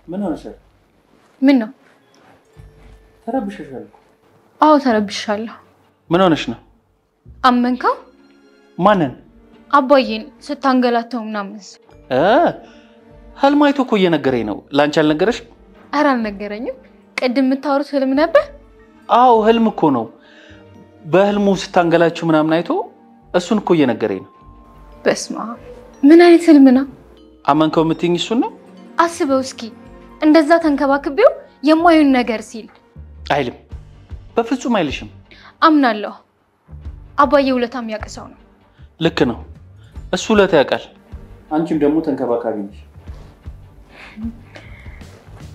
ምን ሆነሻል? ምን ነው? ተረብሸሻል? አዎ ተረብሻለሁ። ምን ሆነሽ ነው? አመንከው? ማንን? አባዬን ስታንገላተው ምናምን። ህልም አይቶ እኮ እየነገረኝ ነው። ላንቺ አልነገረሽ? ኧረ አልነገረኝም። ቅድም የምታወሩት ህልም ነበር? አዎ ህልም እኮ ነው። በህልሙ ስታንገላችሁ ምናምን አይቶ እሱን እኮ እየነገረኝ ነው። በስማ ምን አይነት ህልም ነው? አመንከው የምትይኝ እሱን ነው? አስበው እስኪ እንደዛ ተንከባክቤው የማይሆን ነገር ሲል። አይልም፣ በፍጹም አይልሽም። አምናለሁ። አባዬ ውለታም ያቀሰው ነው። ልክ ነው፣ እሱ ውለታ ያውቃል። አንቺም ደግሞ ተንከባካቢ ነሽ።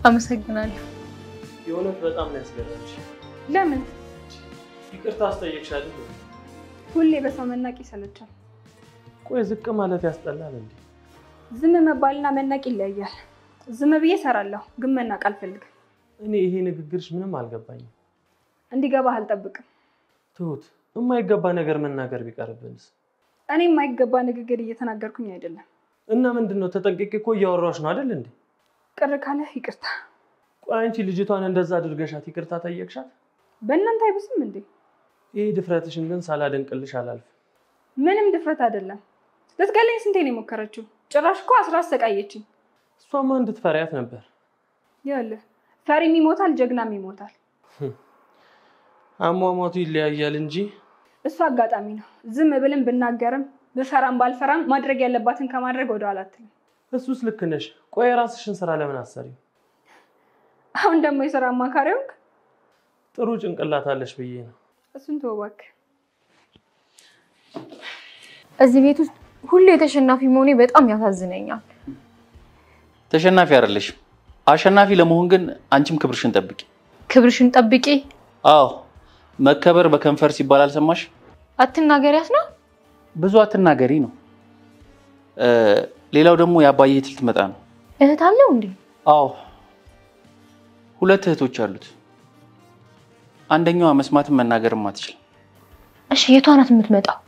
አመሰግናለሁ። የእውነት በጣም ነው ያስገረምሽ። ለምን? ይቅርታ አስጠየቅሽ አይደል? ሁሌ በሰው መናቅ ይሰለቻል። ቆይ ዝቅ ማለት ያስጠላል እንዴ? ዝም መባልና መናቅ ይለያያል። ዝም ብዬ እሰራለሁ፣ ግን መናቅ አልፈልግም። እኔ ይሄ ንግግርሽ ምንም አልገባኝም። እንዲገባህ አልጠብቅም። ትሁት፣ የማይገባ ነገር መናገር ቢቀርብንስ? እኔ የማይገባ ንግግር እየተናገርኩኝ አይደለም። እና ምንድነው? ተጠንቅቄ እኮ እያወራሽ ነው አይደል እንዴ? ቅር ካለህ ይቅርታ። ቆይ አንቺ ልጅቷን እንደዛ አድርገሻት ይቅርታ ጠየቅሻት? በእናንተ አይብስም እንዴ? ይሄ ድፍረትሽን ግን ሳላደንቅልሽ አላልፍም። ምንም ድፍረት አይደለም። ልትገለኝ ስንቴ ነው የሞከረችው? ጭራሽ እኮ አሰቃየችኝ። እሷማ እንድትፈሪያት ነበር። ይኸውልህ ፈሪም ይሞታል፣ ጀግናም ይሞታል። አሟሟቱ ይለያያል እንጂ እሱ አጋጣሚ ነው። ዝም ብለን ብናገርም ብፈራም ባልፈራም ማድረግ ያለባትን ከማድረግ ወደ ኋላ አትልም። እሱስ ልክ ነሽ። ቆይ የራስሽን ስራ ለምን አሰሪም? አሁን ደግሞ የስራ አማካሪ ሆንክ? ጥሩ ጭንቅላት አለሽ ብዬ ነው። እሱን ተው እባክህ። እዚህ ቤት ውስጥ ሁሌ ተሸናፊ መሆኔ በጣም ያሳዝነኛል። ተሸናፊ አይደለሽም። አሸናፊ ለመሆን ግን አንቺም ክብርሽን ጠብቂ። ክብርሽን ጠብቂ? አዎ፣ መከበር በከንፈር ሲባል አልሰማሽ? አትናገሪያት ነው? ብዙ አትናገሪ ነው። ሌላው ደግሞ የአባዬ እህት ልትመጣ ነው። እህት አለው እንዴ? አዎ፣ 2 እህቶች አሉት። አንደኛዋ መስማትን መናገርም አትችል። እሺ የቷ ናት የምትመጣው?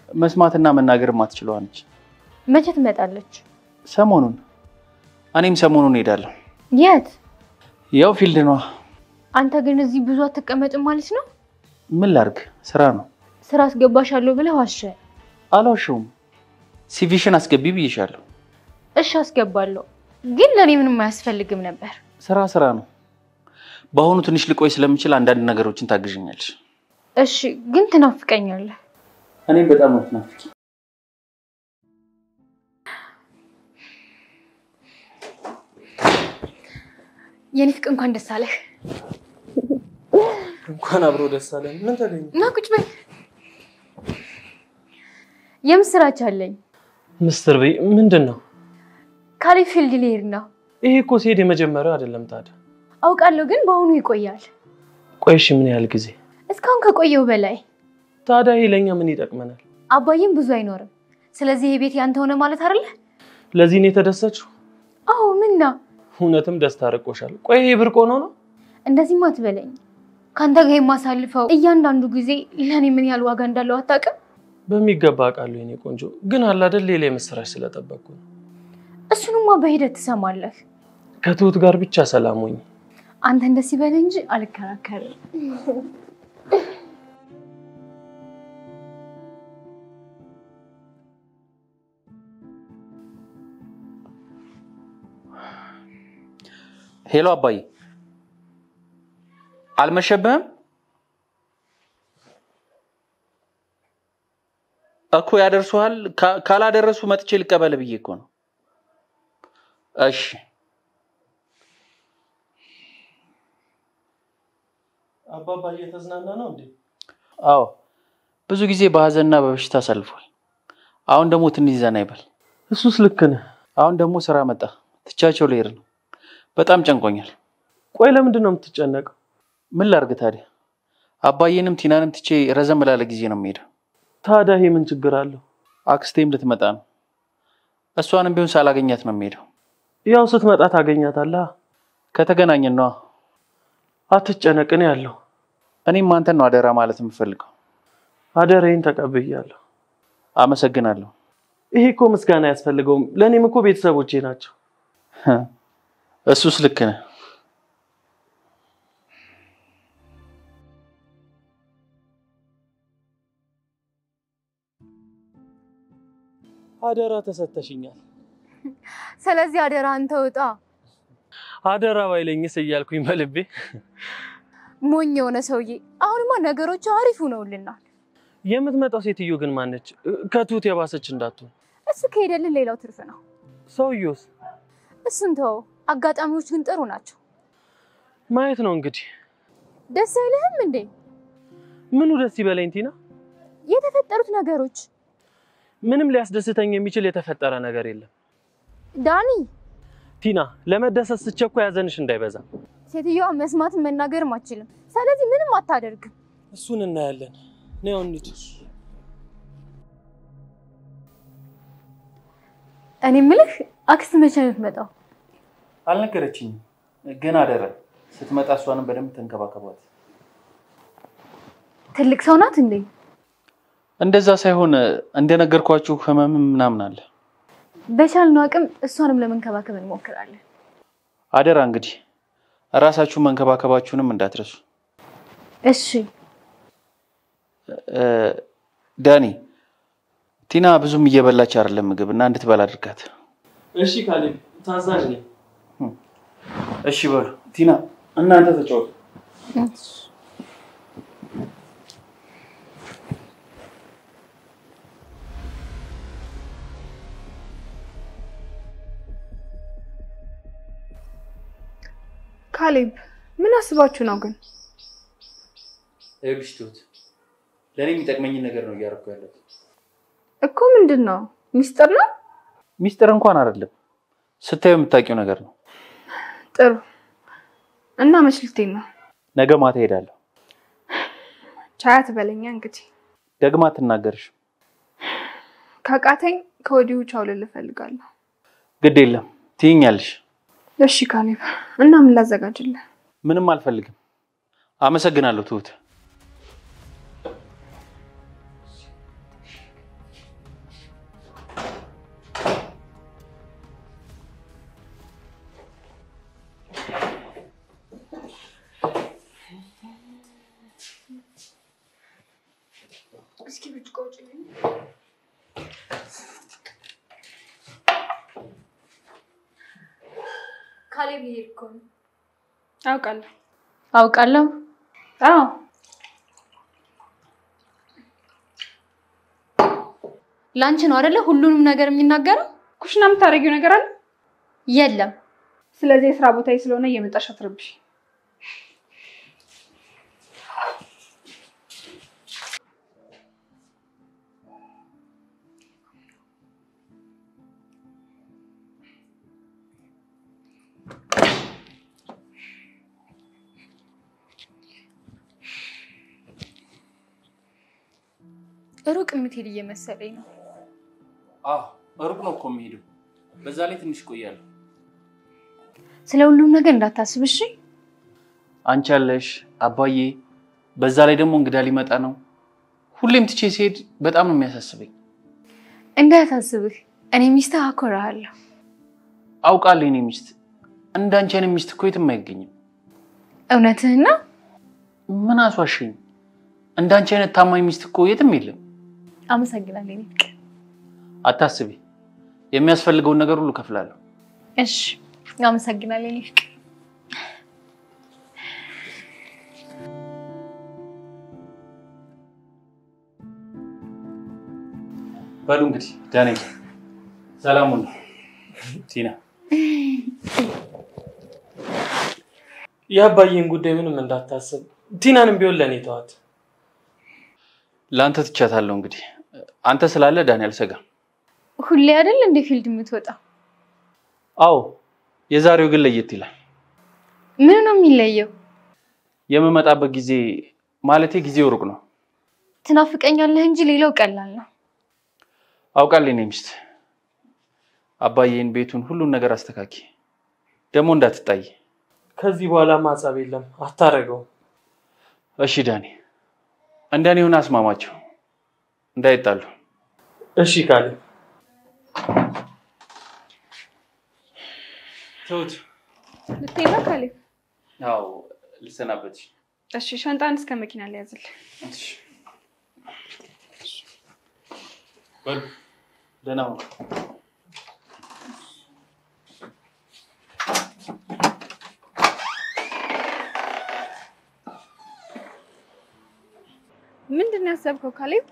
መስማትና መናገርም አትችለው ነች። መቼ ትመጣለች? ሰሞኑን። እኔም ሰሞኑን ሄዳለሁ። የት? ያው ፊልድ ነው። አንተ ግን እዚህ ብዙ አትቀመጥም ማለት ነው? ምን ላድርግ? ስራ ነው። ስራ አስገባሻለሁ ብለህ ዋሸ። አልዋሸሁም። ሲቪሽን አስገቢ ብዬሻለሁ። እሺ አስገባለሁ፣ ግን ለኔ ምንም አያስፈልግም ነበር። ስራ ነው። በአሁኑ ትንሽ ልቆይ ስለምችል አንዳንድ ነገሮችን ታግዥኛለሽ። እሺ፣ ግን ትናፍቀኛለህ። እኔም በጣም ነው ትናፍቂ። የኔ ፍቅር እንኳን ደስ አለህ። እንኳን አብሮ ደስ አለን። ምን ተገኘ? ና ቁጭ በይ። የምስራች አለኝ። ሚስተር በይ ምንድነው? ካሌብ ፊልድ ሊሄድ ነው። ይሄ እኮ ሲሄድ የመጀመሪያው አይደለም ታዲያ። አውቃለሁ፣ ግን በአሁኑ ይቆያል። ቆይሽ ምን ያህል ጊዜ? እስካሁን ከቆየው በላይ። ታዲያ ይሄ ለኛ ምን ይጠቅመናል? አባዬም ብዙ አይኖርም። ስለዚህ ይሄ ቤት ያንተ ሆነ ማለት አይደለ? ለዚህ ነው የተደሰችው? አዎ። ምን ነው? እውነትም ደስታ ርቆሻል። ቆይ ይሄ ብርቅ ሆኖ ነው? እንደዚህማ አትበለኝ። ካንተ ጋር የማሳልፈው እያንዳንዱ ጊዜ ለኔ ምን ያህል ዋጋ እንዳለው አታውቅም? በሚገባ አውቃለሁ የኔ ቆንጆ። ግን አለ አይደል ሌላ የምስራች ስለጠበቅኩ ነው። እሱንማ በሂደት ትሰማለህ። ከትሁት ጋር ብቻ ሰላም ሁኚ። አንተ እንደዚህ በል እንጂ አልከራከርም። ሄሎ አባዬ፣ አልመሸብህም እኮ? ያደርሱሃል። ካላደረሱ መጥቼ ልቀበል ብዬ እኮ ነው። እሺ አባባ እየተዝናና ነው እንዴ? አዎ፣ ብዙ ጊዜ በሐዘንና በበሽታ አሳልፏል። አሁን ደግሞ ትንሽ ዘና ይበል። እሱስ ልክ ነህ። አሁን ደግሞ ስራ መጣ። ትቻቸው ልሄድ ነው። በጣም ጨንቆኛል። ቆይ ለምንድን ነው የምትጨነቀው? ምን ላድርግ ታዲያ? አባዬንም ቲናንም ትቼ ረዘም ላለ ጊዜ ነው የምሄደው። ታዲያ ይሄ ምን ችግር አለው? አክስቴም ልትመጣ ነው። እሷንም ቢሆን ሳላገኛት ነው የምሄደው። ያው ስትመጣ ታገኛታለህ። ከተገናኘን ነው። አትጨነቅ፣ እኔ ያለው። እኔም አንተን ነው አደራ ማለት የምፈልገው። አደራዬን ተቀብያለሁ። አመሰግናለሁ። ይሄ እኮ ምስጋና ያስፈልገውም። ለኔም እኮ ቤተሰቦቼ ናቸው። እሱስ ልክ ነህ። አደራ ተሰተሽኛል። ስለዚህ አደራ አንተ ወጣ። አደራ ባይለኝስ እያልኩኝ በልቤ ሞኝ የሆነ ሰውዬ። አሁንማ ነገሮች አሪፍ ሆነውልናል። የምትመጣው ሴትዮ ግን ማነች? ከቱት የባሰች እንዳትሆን። እሱ ከሄደልን ሌላው ትርፍ ነው። ሰውዬውስ? እሱን ተው። አጋጣሚዎች ግን ጥሩ ናቸው። ማየት ነው እንግዲህ። ደስ አይልህም እንዴ? ምኑ ደስ ይበለኝ ቲና? የተፈጠሩት ነገሮች። ምንም ሊያስደስተኝ የሚችል የተፈጠረ ነገር የለም ዳኒ። ቲና ለመደሰት ስትቸኩ ያዘንሽ እንዳይበዛ። ሴትዮዋ መስማትን መናገርም አትችልም። ስለዚህ ምንም አታደርግም። እሱን እናያለን። ነው እንዴ? እኔ ምልህ አክስት መቼ ነው የምትመጣው? አልነገረችኝም። ግን አደረ ስትመጣ እሷንም በደንብ ተንከባከቧት። ትልቅ ሰው ናት እንዴ? እንደዛ ሳይሆን እንደነገርኳችሁ ህመም ምናምን አለ። በቻልነው አቅም እሷንም ለመንከባከብ እንሞክራለን። አደራ እንግዲህ ራሳችሁ መንከባከባችሁንም እንዳትረሱ። እሺ ዳኒ፣ ቲና ብዙም እየበላች አይደለም ምግብ እና እንድትበላ አድርጋት። እሺ ካሌብ፣ ታዛዥ ነኝ። እሺ በሉ ቲና፣ እናንተ ተጫወቱ። ካሌብ ምን አስባችሁ ነው ግን? ይኸውልሽ ትሁት፣ ለኔ የሚጠቅመኝ ነገር ነው እያደረኩ ያለሁት። እኮ ምንድነው? ሚስጥር ነው? ሚስጥር እንኳን አይደለም፣ ስታዩ የምታውቂው ነገር ነው። ጥሩ። እና መች ልትሄድ ነው? ነገ ማታ ሄዳለሁ። ቻያት በለኛ እንግዲህ። ደግማ አትናገርሽ። ካቃተኝ ከወዲሁ ቻው ልል እፈልጋለሁ። ግድ የለም ትይኛለሽ። እሺ ካሌብ፣ እና ምን ላዘጋጅልህ? ምንም አልፈልግም። አመሰግናለሁ ትሁት። እስኪ ብቻ ቆጭ ነኝ። ካሌብ ሊሄድ እኮ ነው። አውቃለሁ። አዎ ላንቺ ነው አይደለ ሁሉንም ነገር የሚናገረው? ኩሽና የምታደርጊው ነገር አለ? የለም። ስለዚህ የስራ ቦታዬ ስለሆነ እየመጣሽ አትረብሽ። ሩቅ የምትሄድ እየመሰለኝ ነው። ሩቅ ነው እኮ የምሄደው። በዛ ላይ ትንሽ ቆያለሁ። ስለ ሁሉም ነገር እንዳታስብ እሺ? አንቺ አለሽ፣ አባዬ፣ በዛ ላይ ደግሞ እንግዳ ሊመጣ ነው። ሁሌም ትቼ ሲሄድ በጣም ነው የሚያሳስበኝ። እንዳታስብህ፣ እኔ ሚስትህ አኮራሃለሁ። አውቃለሁ የኔ ሚስት። እንዳንቺ አይነት ሚስት እኮ የትም አይገኝም። እውነትህን ነው? ምን አስዋሽኝ? እንዳንቺ አይነት ታማኝ ሚስት እኮ የትም የለም። አመሰግናለሁ የኔ ፍቅር። አታስቢ፣ የሚያስፈልገውን ነገር ሁሉ ከፍላለሁ። እሺ፣ አመሰግናለሁ የኔ ፍቅር። በሉ እንግዲህ ዳኔ፣ ሰላሙን ቲና። የአባዬን ጉዳይ ምንም እንዳታስብ። ቲናንም ቢሆን ለኔ ተዋት። ላንተ ትቻታለሁ እንግዲህ። አንተ ስላለ ዳኔ አልሰጋም። ሁሌ አይደል እንደ ፊልድ የምትወጣው? አዎ፣ የዛሬው ግን ለየት ይላል። ምን ነው የሚለየው? የምመጣበት ጊዜ ማለቴ ጊዜው ሩቅ ነው። ትናፍቀኛለህ እንጂ ሌላው ቀላል ነው። አውቃለሁ የኔ ሚስት። አባዬን፣ ቤቱን፣ ሁሉን ነገር አስተካኪ። ደግሞ እንዳትጣይ። ከዚህ በኋላ ማጻብ የለም፣ አታረገው። እሺ ዳኔ፣ እንደኔ ሆነ አስማማቸው እንዳይጣሉ። እሺ ካሌብ። ትሁት፣ ልትሄድ ነው ካሌብ? አዎ ልሰናበትሽ። እሺ ሻንጣን እስከ መኪና ላይ ያዝል። እሺ በል ደህና ሁን። ምንድን ነው ያሰብከው ካሌብ?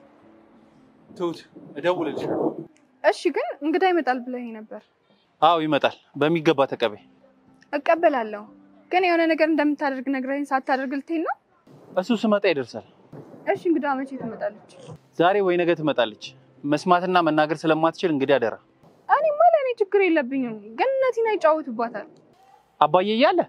ትሁት እደውልልሻለሁ። እሺ ግን እንግዳ ይመጣል ብለኸኝ ነበር። አዎ ይመጣል፣ በሚገባ ተቀበይ። እቀበላለሁ፣ ግን የሆነ ነገር እንደምታደርግ ነግረኸኝ ሳታደርግ ልትሄድ ነው? እሱ ስመጣ ይደርሳል። እሺ እንግዳ መቼ ትመጣለች? ዛሬ ወይ ነገ ትመጣለች። መስማትና መናገር ስለማትችል እንግዲህ አደራ። እኔማ ለእኔ ችግር የለብኝም፣ ግን እነቲና ይጫወቱባታል። አባዬ እያለ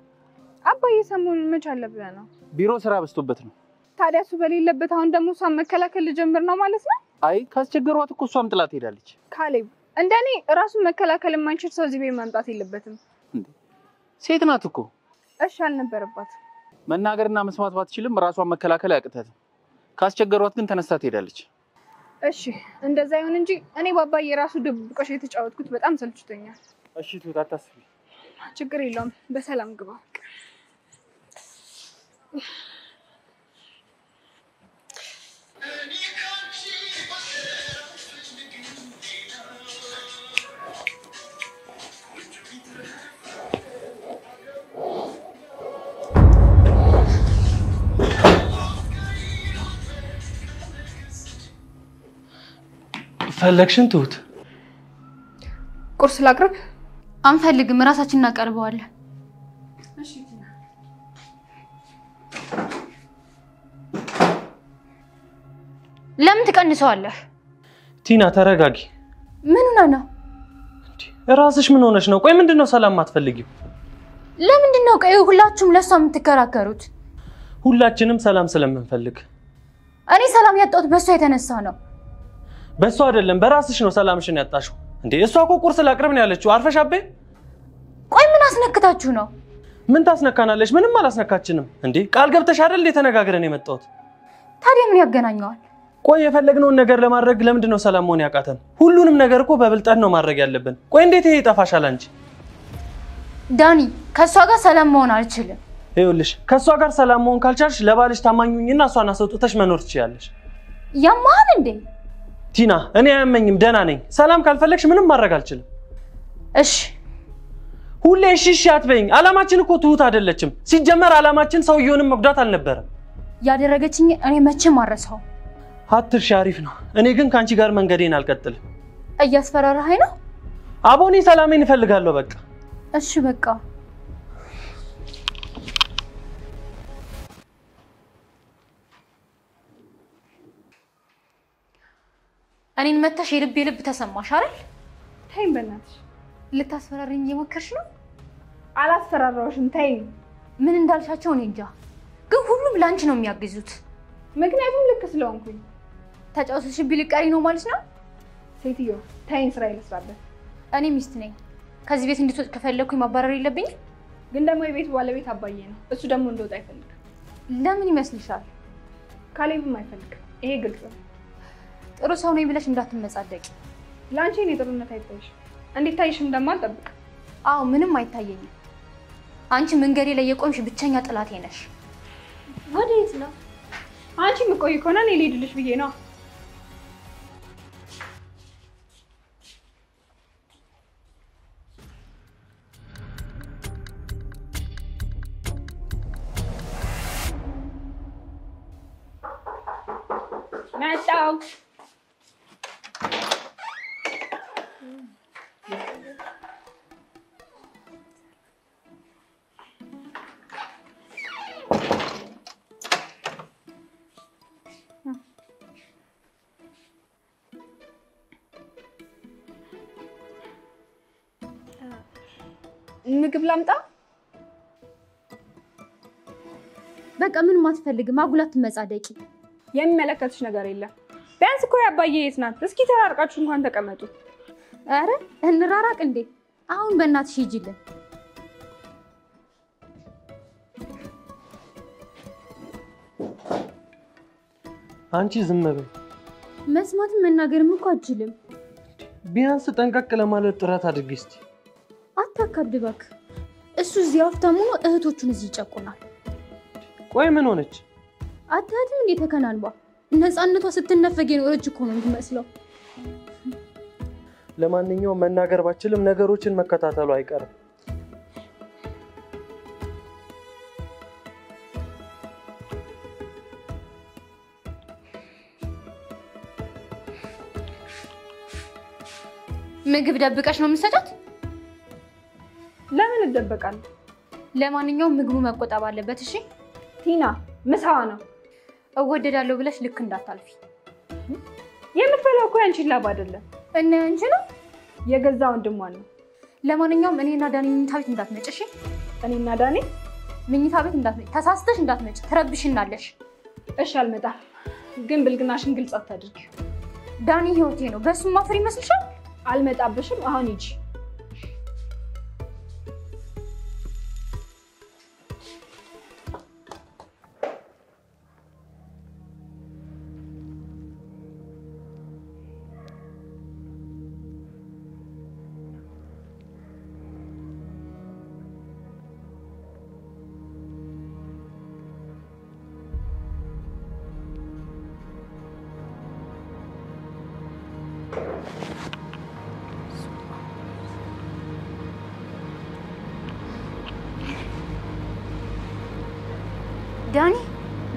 አባዬ ሰሞኑን መች አለ ብለህ ነው? ቢሮ ስራ በዝቶበት ነው። ታዲያ እሱ በሌለበት አሁን ደግሞ እሷን መከላከል ልጀምር ነው ማለት ነው? አይ ካስቸገሯት እኮ እሷም ጥላት ሄዳለች። ካሌብ እንደኔ ራሱን መከላከል የማይችል ሰው እዚህ ቤት መምጣት የለበትም። ሴት ናት እኮ። እሺ አልነበረባት። መናገርና መስማት ባትችልም ራሷን መከላከል አያቅታትም። ካስቸገሯት ግን ተነስታ ትሄዳለች። እሺ እንደዛ ይሁን እንጂ እኔ ባባዬ ራሱ ድብቆሽ የተጫወትኩት በጣም ሰልችቶኛል። እሺ ትሁት አታስቢ። ችግር የለውም፣ በሰላም ግባ። ፈለግሽን ትሁት? ቁርስ ላቅርብ? አንፈልግም፣ ራሳችን እናቀርበዋለን። እሺ ቲና። ለምን ትቀንሰዋለህ? ቲና ተረጋጊ። ምን ሆነ ነው? ራስሽ ምን ሆነሽ ነው? ቆይ ምንድነው ሰላም ማትፈልጊው? ለምንድን ነው ቆይ ሁላችሁም ለሷ የምትከራከሩት? ሁላችንም ሰላም ስለምንፈልግ። እኔ ሰላም ያጣሁት በሷ የተነሳ ነው። በሷ አይደለም በራስሽ ነው ሰላምሽን ያጣሽው። እንዴ እሷ እኮ ቁርስ ላቅርብ ነው ያለችው። አርፈሽ አቤ። ቆይ ምን አስነክታችሁ ነው? ምን ታስነካናለሽ? ምንም አላስነካችንም። እንዴ ቃል ገብተሽ አይደል የተነጋግረን የመጣሁት? ታዲያ ምን ያገናኘዋል? ቆይ የፈለግነውን ነገር ለማድረግ ለምንድን ነው ሰላም መሆን ያቃተን? ሁሉንም ነገር እኮ በብልጠት ነው ማድረግ ያለብን። ቆይ እንዴት ይሄ ይጠፋሻል አንቺ? ዳኒ ከሷ ጋር ሰላም መሆን አልችልም። ይኸውልሽ ከሷ ጋር ሰላም መሆን ካልቻልሽ ለባልሽ ታማኙኝና እሷን አስወጥተሽ መኖር ትችያለሽ። ያማል እንዴ? ቲና እኔ አያመኝም፣ ደህና ነኝ። ሰላም ካልፈለግሽ ምንም ማድረግ አልችልም። እሺ ሁሌ እሺ እሺ አትበይኝ። አላማችን እኮ ትሁት አይደለችም። ሲጀመር አላማችን ሰውየውንም መጉዳት አልነበረም። ያደረገችኝ እኔ መቼም አረሳው። አትርሺ፣ አሪፍ ነው። እኔ ግን ካንቺ ጋር መንገዴን አልቀጥልም። እያስፈራራኸኝ ነው? አቦኔ ሰላሜን እፈልጋለሁ በቃ። እሺ በቃ እኔን መተሽ የልብ ተሰማሽ አይደል? ተይኝ በእናትሽ። ልታስፈራሪኝ እየሞከርሽ ነው? አላስፈራራሁሽም፣ ተይኝ። ምን እንዳልሻቸው እኔ እንጃ፣ ግን ሁሉም ላንቺ ነው የሚያግዙት። ምክንያቱም ልክ ስለሆንኩኝ። ተጫውተሽብኝ ልትቀሪ ነው ማለት ነው? ሴትዮ ተይኝ፣ ስራ ይልስራበት። እኔ ሚስት ነኝ። ከዚህ ቤት እንድትወጥ ከፈለኩኝ ማባረር የለብኝም? ግን ደግሞ የቤቱ ባለቤት አባዬ ነው። እሱ ደግሞ እንደወጣ አይፈልግም። ለምን ይመስልሻል? ካሌብም አይፈልግም። ይሄ ግልጽ ነው። ጥሩ ሰው ነኝ ብለሽ እንዳትመጻደቂ። ላንቺ እኔ ጥሩነት አይታይሽም። እንዲታይሽ እንደማልጠብቅ። አዎ ምንም አይታየኝም። አንቺ መንገዴ ላይ የቆምሽ ብቸኛ ጥላቴ ነሽ። ወዴት ነው? አንቺ ምቆይ ከሆነ እኔ ልሄድልሽ ብዬ ነው። መጣሁ። ምግብ ላምጣ? በቃ ምንም አትፈልግም። አጉላት ትመጻደቂ። የሚመለከትሽ ነገር የለም። ቢያንስ እኮ ያባዬ የት ናት? እስኪ ተራርቃችሁ እንኳን ተቀመጡ። አረ እንራራቅ እንዴ? አሁን በእናትሽ ሂጂልን። አንቺ ዝም በይ። መስማትም መናገርም እኮ አትችልም። ቢያንስ ጠንቀቅ ለማለት ጥረት አድርጊ እስቲ። አታካብድ እባክህ። እሱ እዚህ ሀብታም ሆኖ እህቶቹን እዚህ ይጨቁናል። ቆይ ምን ሆነች? አታያትም እንዴ ተከናንባ? ነፃነቷ ስትነፈግ የኖረች እኮ ነው የሚመስለው። ለማንኛውም መናገር ባችልም ነገሮችን መከታተሉ አይቀርም። ምግብ ደብቀሽ ነው የምትሰጣት? ለምን እደበቃለሁ? ለማንኛውም ምግቡ መቆጠብ አለበት። እሺ ቲና፣ ምሳዋ ነው። እወደዳለሁ ብለሽ ልክ እንዳታልፊ። የምትበላው እኮ ያንቺን ላብ አይደለም እና ያንቺ ነው። የገዛ ወንድሟ ነው። ለማንኛውም እኔና ዳኒ መኝታ ቤት እንዳትመጭ። እሺ እኔና ዳኒ መኝታ ቤት እንዳትመጭ። ተሳስተሽ እንዳትመጭ፣ ትረብሽናለሽ። እሺ አልመጣም፣ ግን ብልግናሽን ግልጽ አታድርጊ። ዳኒ ህይወቴ ነው። በሱ ማፍር ይመስልሻል? አልመጣብሽም። አሁን ሂጂ።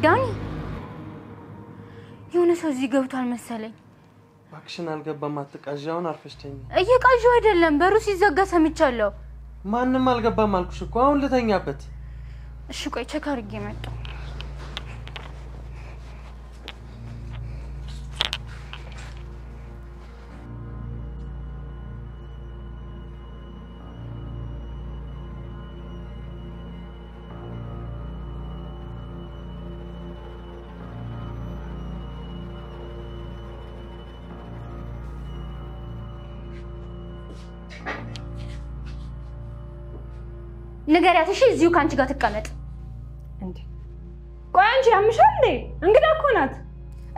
ዳኒ የሆነ ሰው እዚህ ገብቷል መሰለኝ። ባክሽን አልገባም፣ አትቃዣውን አርፈሽ ተኝ። እየቃዣው አይደለም፣ በሩ ሲዘጋ ሰምቻለሁ። ማንንም አልገባም አልኩሽ እኮ፣ አሁን ልተኛበት። እሺ ቆይ ቼክ አድርጌ መጣሁ። ንገሪያት እሺ፣ እዚሁ ካንቺ ጋር ትቀመጥ። እንዴ ቆይ አንቺ ያምሻል እንዴ? እንግዳ እኮ ናት።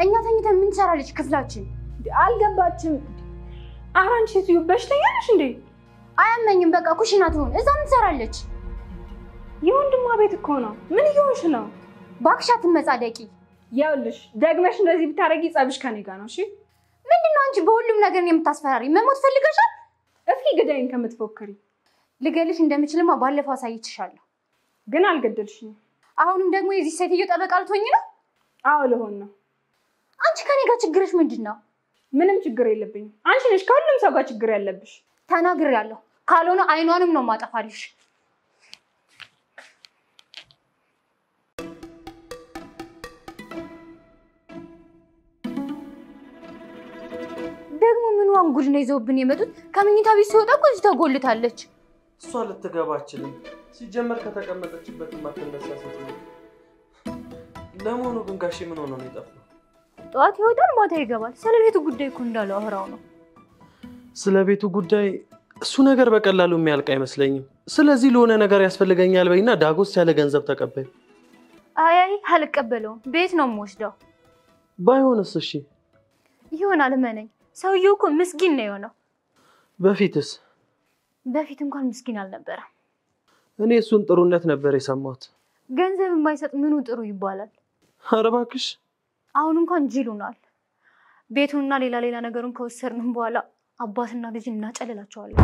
እኛ ተኝተን ምን ትሰራለች ክፍላችን? አልገባችም። ኧረ አንቺ ሴትዮ በሽተኛ ነሽ እንዴ? አያመኝም፣ በቃ ኩሽና ትሆን። እዛ ምን ትሰራለች? የወንድሟ ቤት እኮ ነው። ምን እየሆንሽ ነው? እባክሽ አትመጻደቂ። ያውልሽ ደግመሽ እንደዚህ ብታረጊ ጸብሽ ከኔ ጋር ነው። እሺ ምንድነው አንቺ በሁሉም ነገር የምታስፈራሪ? መሞት ፈልገሻል? እስኪ ግዳይን ከምትፎክሪ። ልገልሽ እንደምችልማ ባለፈው አሳይቼሻለሁ። ግን አልገደልሽኝም። አሁንም ደግሞ የዚህ ሴትዮ ጠበቃ ልትሆኚ ነው? አዎ ልሆን ነው። አንቺ ከኔ ጋር ችግርሽ ምንድነው? ምንም ችግር የለብኝም። አንቺ ነሽ ከሁሉም ሰው ጋር ችግር ያለብሽ። ተናግሬያለሁ። ካልሆነ አይኗንም ነው ማጠፋልሽ። ደግሞ ምን ዋንጉድ ነው ይዘውብን የመጡት? ከመኝታ ቤት ሲወጣ እኮ እዚህ ተጎልታለች። እሷ ልትገባ አትችልም። ሲጀመር ከተቀመጠችበት ማትነሳ ሴት ነው። ለመሆኑ ግን ጋሼ ምን ሆኖ ነው የጠፋው? ጠዋት ይወጣል፣ ማታ ይገባል። ስለ ቤቱ ጉዳይ እኮ እንዳለው አወራው ነው። ስለ ቤቱ ጉዳይ እሱ ነገር በቀላሉ የሚያልቅ አይመስለኝም። ስለዚህ ለሆነ ነገር ያስፈልገኛል በይና ዳጎስ ያለ ገንዘብ ተቀበይ። አይ አልቀበለውም። ቤት ነው የምወስደው። ባይሆንስ? እሺ ይሆናል። እመነኝ፣ ሰውየው እኮ ምስኪን ነው የሆነው። በፊትስ? በፊት እንኳን ምስኪን አልነበረም። እኔ እሱን ጥሩነት ነበር የሰማሁት። ገንዘብ የማይሰጥ ምኑ ጥሩ ይባላል? ኧረ እባክሽ። አሁን እንኳን ጅል ሆኗል። ቤቱንና ሌላ ነገሩን ከወሰድንም በኋላ አባትና ልጅ እናጨልላቸዋለን።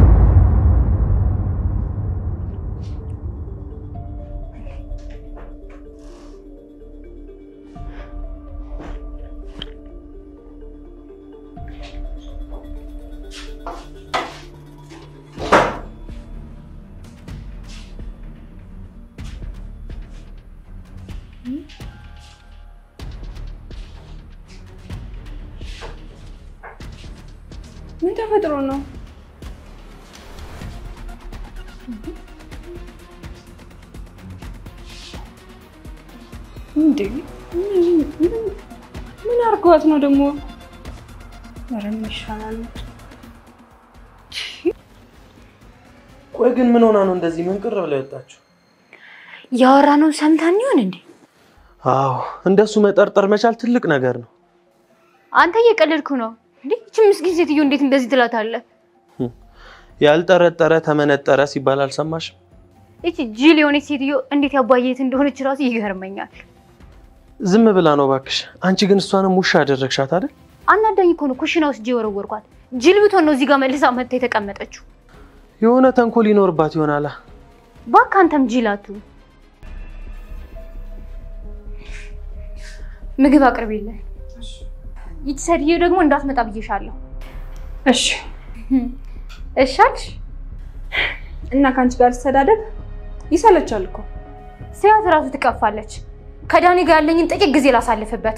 ምን ተፈጥሮ ነው? እንዴ ምን አርጓት ነው ደግሞ? ኧረ ምን ይሻላል? ቆይ ግን ምን ሆና ነው እንደዚህ መንቅር ብላ የወጣችው? ያወራነው ሰምታን ይሆን እንዴ? አዎ፣ እንደሱ መጠርጠር መቻል ትልቅ ነገር ነው። አንተ እየቀለድኩ ነው እንዴ? እቺ ምስኪን ሴትዮ እንዴት እንደዚህ ትላታለህ? ያልጠረጠረ ተመነጠረ ሲባል አልሰማሽም? እቺ ጂል የሆነች ሴትዮ እንዴት ያባየት እንደሆነች ራሱ ይገርመኛል። ዝም ብላ ነው ባክሽ። አንቺ ግን እሷንም ውሻ አደረግሻት አይደል? አናዳኝ እኮ ነው ኩሽና ውስጥ ወረወርኳት። ጂል ብትሆን ነው እዚህ ጋር መልሳ መጥታ የተቀመጠችው። የሆነ ተንኮል ይኖርባት ይሆናል። ባክ አንተም ጂላቱ ምግብ አቅርቢልኝ። ይቺ ሴትዮ ደግሞ እንዳትመጣ ብዬሻለሁ። እሺ እሻልሽ እና ካንቺ ጋር ተሰዳደብ ይሰለቻል እኮ። ሲያት ራሱ ትቀፋለች። ከዳኒ ጋር ያለኝን ጥቂት ጊዜ ላሳልፍበት